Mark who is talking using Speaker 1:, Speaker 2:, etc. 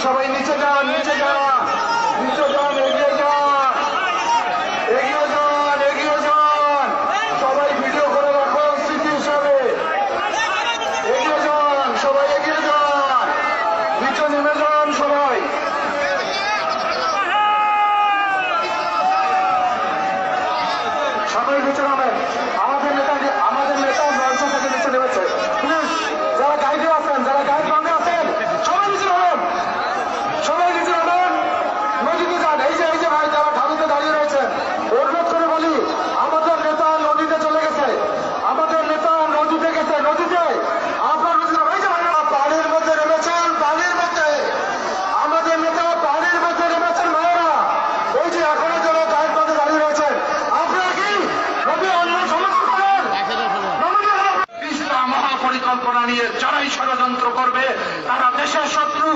Speaker 1: সবাই নিচে যান, নিচে যান, নিচে যান, এগিয়ে যান, এগিয়ে যান, এগিয়ে যান। সবাই ভিডিও করে রাখুন স্মৃতি হিসাবে। এগিয়ে যান, সবাই এগিয়ে যান, নিচে নেমে যান সবাই। সবাই নিচে নামেন। আমাদের নেতা মঞ্চ থেকে নিচে নেমেছে। প্লিজ যারা গাইডে আছেন, যারা গাইড বাংলা আছেন, সবাই নিচে নামেন, সবাই নিচে নামেন, নদীতে যান। এই যে ভাই যারা ঢালুতে দাঁড়িয়ে রয়েছেন, অনুরোধ করে বলি, আমাদের নেতা নদীতে চলে গেছে, আমাদের নেতা নদীতে গেছে, নদীতে আপনার নদীতে এই যে ভাইরা পানির মধ্যে নেমেছেন, পানির মধ্যে আমাদের নেতা পানির মধ্যে নেমেছেন ভাইয়েরা। এই যে এখনো যারা গাইড বাঁধে দাঁড়িয়ে রয়েছেন, আপনারা কি নদী অন্য সমর্থন করেন? মহাপরিকল্পনা নিয়ে যারাই ষড়যন্ত্র করবে তারা দেশের শত্রু।